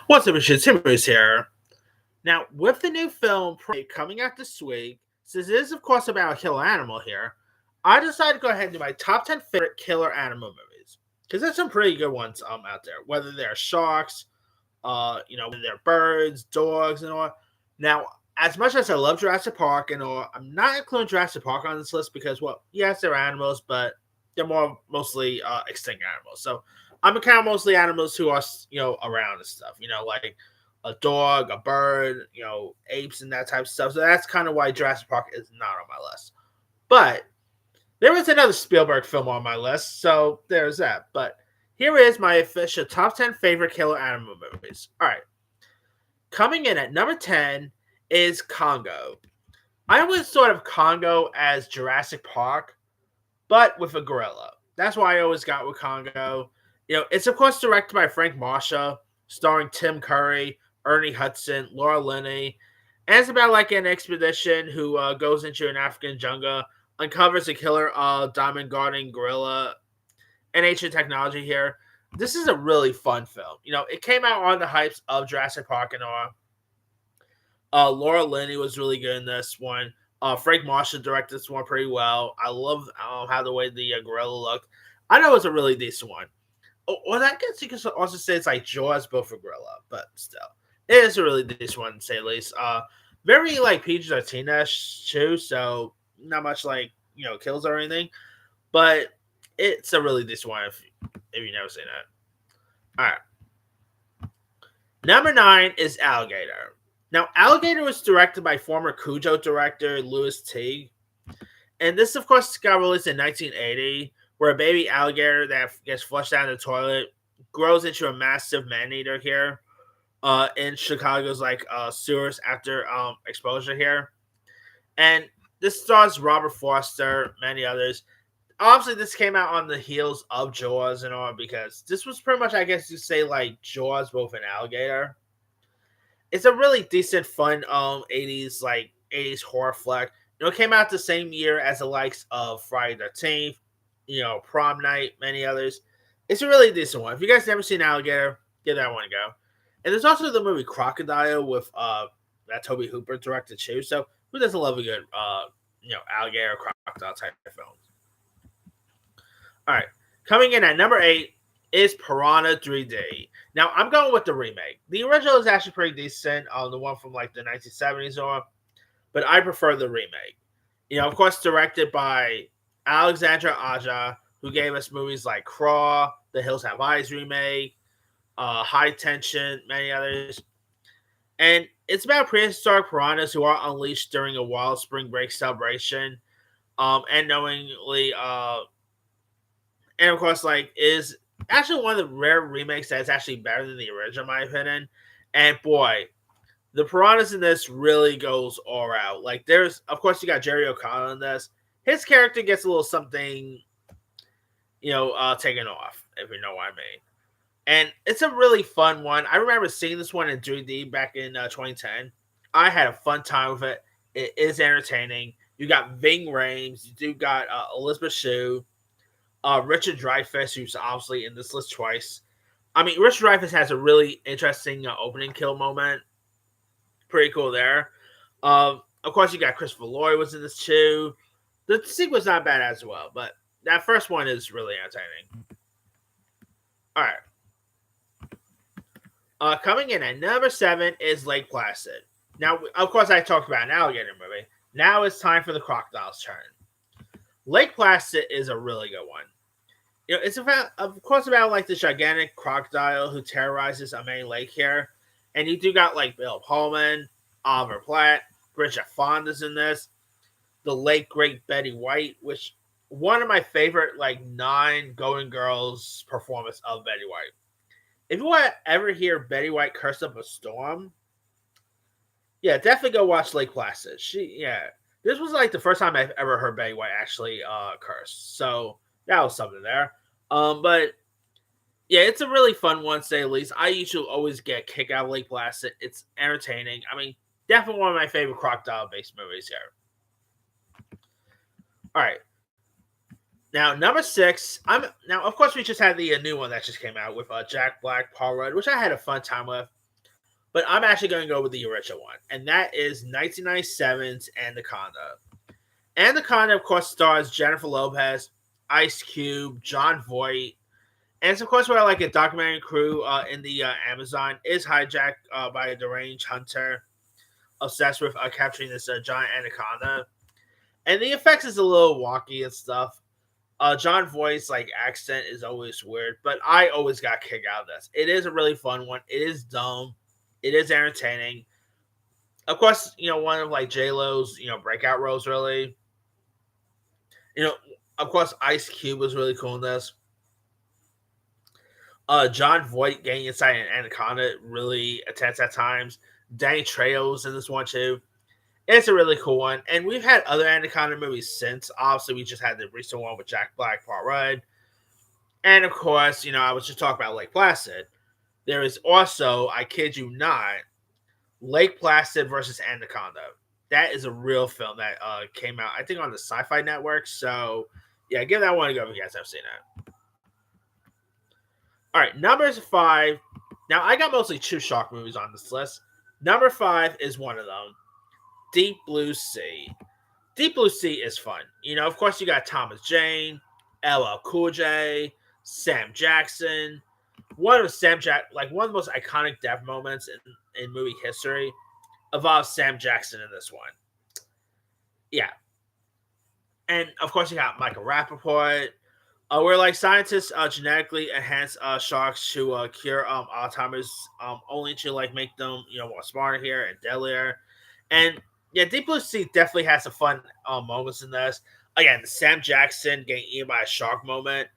What's up, it's Timbers here. Now, with the new film Prey coming out this week, since it is, of course, about a killer animal here, I decided to go ahead and do my top 10 favorite killer animal movies. Because there's some pretty good ones out there, whether they're sharks, whether they're birds, dogs, and all. Now, as much as I love Jurassic Park and all, I'm not including Jurassic Park on this list because, well, yes, they're animals, but they're mostly extinct animals. So I'm account mostly animals who are around and stuff. Like a dog, a bird, apes and that type of stuff. So that's kind of why Jurassic Park is not on my list. But there is another Spielberg film on my list, so there's that. But here is my official top 10 favorite killer animal movies. All right. Coming in at number 10 is Congo. I always thought of Congo as Jurassic Park, but with a gorilla. That's why I always got with Congo. It's of course directed by Frank Marshall, starring Tim Curry, Ernie Hudson, Laura Linney, and it's about like an expedition who goes into an African jungle, uncovers a killer diamond guarding gorilla, and ancient technology here. This is a really fun film. It came out on the hypes of Jurassic Park and all. Laura Linney was really good in this one. Frank Marshall directed this one pretty well. I love how the way the gorilla looked. I know it's a really decent one. Well, I guess you could also say it's like Jaws, but for gorilla, but still, it is a really decent one to say at least. Very like PG-13 too, so not much like kills or anything, but it's a really decent one if you never seen that. All right, number 9 is Alligator. Now, Alligator was directed by former Cujo director Louis Teague, and this, of course, got released in 1980, where a baby alligator that gets flushed down the toilet grows into a massive man-eater here in Chicago's sewers after exposure here. And this stars Robert Foster, many others. Obviously, this came out on the heels of Jaws and all because this was pretty much, I guess you say, like Jaws with an alligator. It's a really decent, fun 80s horror flick. It came out the same year as the likes of Friday the 13th, Prom Night, many others. It's a really decent one. If you guys never seen Alligator, give that one a go. And there's also the movie Crocodile with that Toby Hooper directed too. So who doesn't love a good alligator crocodile type of film? All right, coming in at number 8 is Piranha 3D. Now I'm going with the remake. The original is actually pretty decent, the one from like the 1970s or, but I prefer the remake. Of course, directed by Alexandra Aja, who gave us movies like Crawl, The Hills Have Eyes remake, High Tension, many others. And it's about prehistoric piranhas who are unleashed during a wild spring break celebration, and knowingly, and of course, is actually one of the rare remakes that's actually better than the original, in my opinion. And boy, the piranhas in this really goes all out. Like, there's, of course, you got Jerry O'Connell in this. His character gets a little something, taken off, if you know what I mean. And it's a really fun one. I remember seeing this one in 3D back in 2010. I had a fun time with it. It is entertaining. You got Ving Rhames. You do got Elizabeth Shue. Richard Dreyfuss, who's obviously in this list twice. I mean, Richard Dreyfuss has a really interesting opening kill moment. Pretty cool there. Of course, you got Christopher Lloyd was in this too. The sequel's not bad as well, but that first one is really entertaining. All right. Coming in at number 7 is Lake Placid. Now, of course, I talked about an alligator movie. Now it's time for the crocodile's turn. Lake Placid is a really good one. It's about, of course, about like this gigantic crocodile who terrorizes a main lake here, and you do got like Bill Pullman, Oliver Platt, Bridget Fonda's in this, the late great Betty White, which one of my favorite like 9 Golden Girls performance of Betty White. If you want to ever hear Betty White curse up a storm, yeah, definitely go watch Lake Placid. This was like the first time I've ever heard Betty White actually curse. So that was something there. But yeah, it's a really fun one, to say the least. I usually always get a kick out of Lake Placid. It's entertaining. I mean, definitely one of my favorite crocodile-based movies here. All right. Now, number 6. Now, of course, we just had the new one that just came out with Jack Black, Paul Rudd, which I had a fun time with. but I'm actually going to go with the original one, and that is 1997's Anaconda. Anaconda, of course, stars Jennifer Lopez, Ice Cube, John Voight, and it's, of course, where like a documentary crew in the Amazon is hijacked by a deranged hunter obsessed with capturing this giant anaconda. And the effects is a little wonky and stuff. John Voight's like accent is always weird, but I always got a kick out of this. It is a really fun one. It is dumb. It is entertaining. Of course, one of like J Lo's breakout roles. Really, of course, Ice Cube was really cool in this. John Voight getting inside an anaconda really intense at times. Danny Trejo's in this one too. It's a really cool one, and we've had other Anaconda movies since. Obviously, we just had the recent one with Jack Black, Paul Rudd, and of course, I was just talking about Lake Placid. There is also, I kid you not, Lake Placid versus Anaconda. That is a real film that came out, I think, on the Sci-Fi Network. So, yeah, give that one a go if you guys have seen it. All right, number 5. Now, I got mostly 2 shark movies on this list. Number 5 is one of them. Deep Blue Sea. Deep Blue Sea is fun. Of course, you got Thomas Jane, LL Cool J, Sam Jackson. One of the most iconic death moments in movie history involves Sam Jackson in this one. Yeah. And, of course, you got Michael Rappaport, where, like, scientists genetically enhance sharks to cure Alzheimer's, only to, like, make them, more smarter here and deadlier. And yeah, Deep Blue Sea definitely has some fun moments in this. Again, Sam Jackson getting eaten by a shark moment.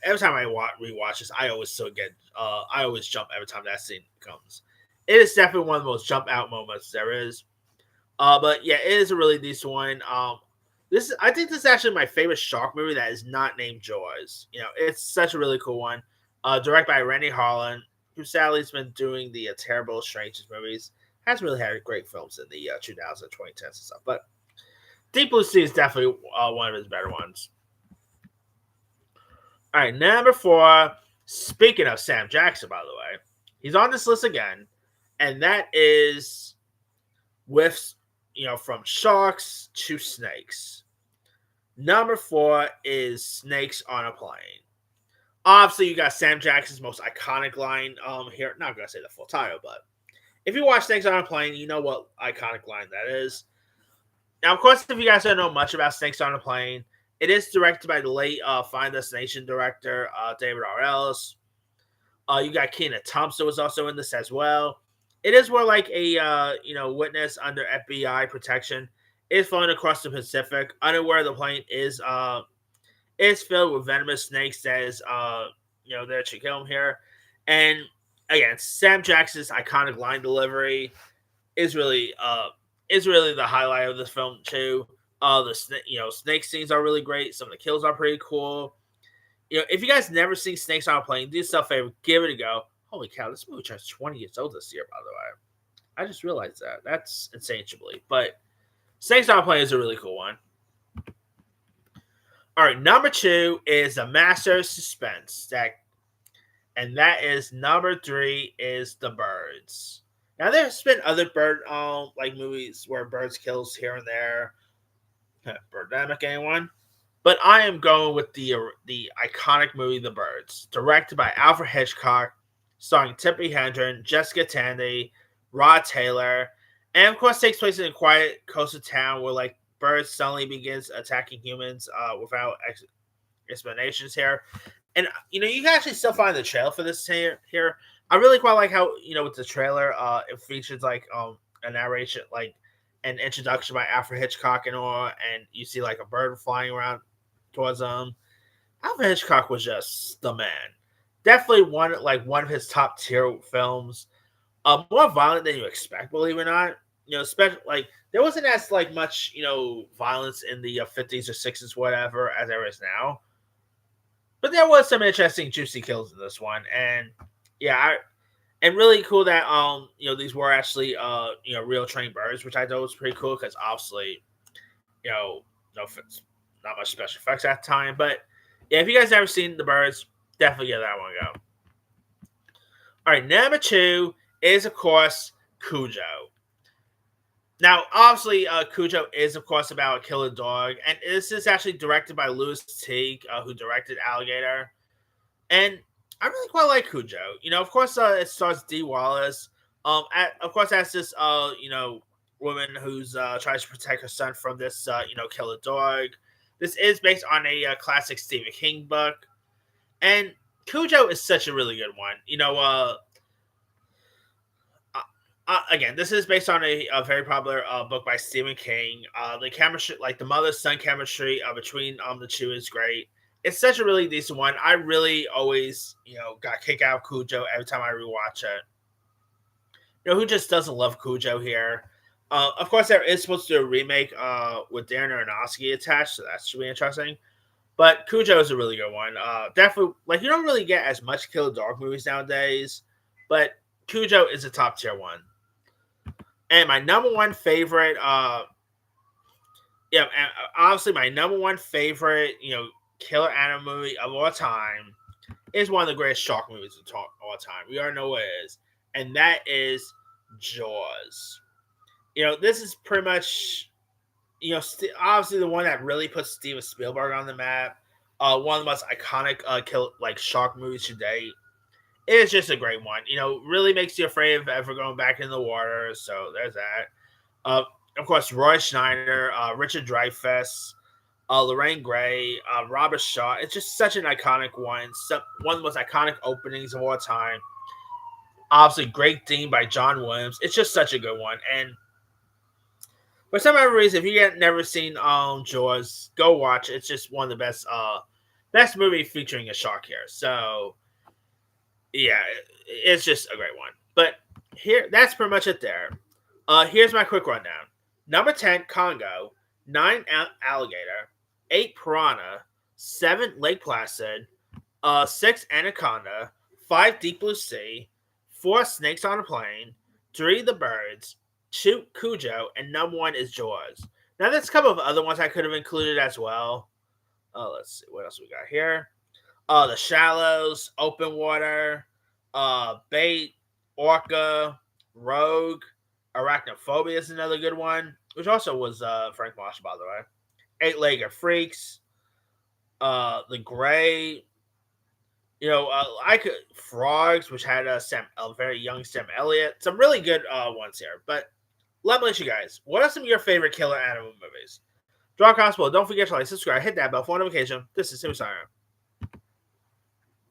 Every time I rewatch this, I always jump every time that scene comes. It is definitely one of the most jump out moments there is. But yeah, it is a really decent one. I think this is actually my favorite shark movie that is not named Jaws. It's such a really cool one. Directed by Renny Harlin, who sadly has been doing the terrible Strangers movies. Has really had great films in the 2000s, 2010s and stuff. But Deep Blue Sea is definitely one of his better ones. All right, number 4. Speaking of Sam Jackson, by the way, he's on this list again. And that is with, from sharks to snakes. Number 4 is Snakes on a Plane. Obviously, you got Sam Jackson's most iconic line here. Not going to say the full title, but if you watch Snakes on a Plane, you know what iconic line that is. Now, of course, if you guys don't know much about Snakes on a Plane, it is directed by the late Final Destination director, David R. Ellis. You got Kenan Thompson was also in this as well. It is where like a witness under FBI protection is flown across the Pacific, unaware the plane is filled with venomous snakes that is there to kill him here. And again, Sam Jackson's iconic line delivery is really the highlight of this film too. The snake scenes are really great. Some of the kills are pretty cool. If you guys never seen Snakes on a Plane, do yourself a favor, give it a go. Holy cow, this movie turns 20 years old this year, by the way. I just realized that. That's insane to believe. But Snakes on a Plane is a really cool one. All right, number 2 is The Master of Suspense. And that is number 3 is The Birds. Now, there's been other bird movies where birds kills here and there. Birdemic, anyone? But I am going with the iconic movie The Birds, directed by Alfred Hitchcock, starring Tippi Hedren, Jessica Tandy, Rod Taylor, and of course takes place in a quiet coastal town where like birds suddenly begins attacking humans without explanations here. And you can actually still find the trailer for this here. I really quite like how with the trailer it features like a narration, like an introduction by Alfred Hitchcock and all, and you see like a bird flying around towards them. Alfred Hitchcock was just the man. Definitely one of his top tier films. More violent than you expect, believe it or not. Especially like there wasn't as like much violence in the 50s or 60s, whatever, as there is now. But there was some interesting juicy kills in this one, and yeah, and really cool that these were actually real trained birds, which I thought was pretty cool because obviously not much special effects at the time. But yeah, if you guys ever seen The Birds, definitely give that one a go. All right, number 2 is, of course, Cujo. Now, obviously, Cujo is, of course, about a killer dog, and this is actually directed by Louis Teague, who directed Alligator. And I really quite like Cujo. Of course, it stars Dee Wallace. Of course, that's this, woman who's tries to protect her son from this, killer dog. This is based on a classic Stephen King book, and Cujo is such a really good one. Again, this is based on a very popular book by Stephen King. The chemistry, like the mother-son chemistry between the two, is great. It's such a really decent one. I really always, got kicked out of Cujo every time I rewatch it. Who just doesn't love Cujo here? Of course, there is supposed to be a remake with Darren Aronofsky attached, so that should be interesting. But Cujo is a really good one. Definitely, you don't really get as much killer dog movies nowadays, but Cujo is a top tier one. And my number one favorite, and obviously my number one favorite, killer animal movie of all time is one of the greatest shark movies of all time. We already know what it is, and that is Jaws. This is pretty much, obviously the one that really puts Steven Spielberg on the map. One of the most iconic shark movies to date. It's just a great one. Really makes you afraid of ever going back in the water. So there's that. Of course, Roy Schneider, Richard Dreyfuss, Lorraine Gray, Robert Shaw. It's just such an iconic one. One of the most iconic openings of all time. Obviously, great theme by John Williams. It's just such a good one. And for some other reason, if you never seen Jaws, go watch it. It's just one of the best movie featuring a shark here. So yeah, it's just a great one. But that's pretty much it there. Here's my quick rundown. Number 10, Congo. 9, Alligator. 8, Piranha. 7, Lake Placid. 6, Anaconda. 5, Deep Blue Sea. 4, Snakes on a Plane. 3, The Birds. 2, Cujo. And number 1 is Jaws. Now, there's a couple of other ones I could have included as well. Let's see. What else we got here? The Shallows, Open Water, Bait, Orca, Rogue, Arachnophobia is another good one, which also was Frank Marshall, by the way. Eight-Legged Freaks, The Gray, Frogs, which had a very young Sam Elliott. Some really good ones here. But let me ask you guys, what are some of your favorite killer animal movies? Draw a comments below. Don't forget to like, subscribe, hit that bell for notification. This is Tim Simon.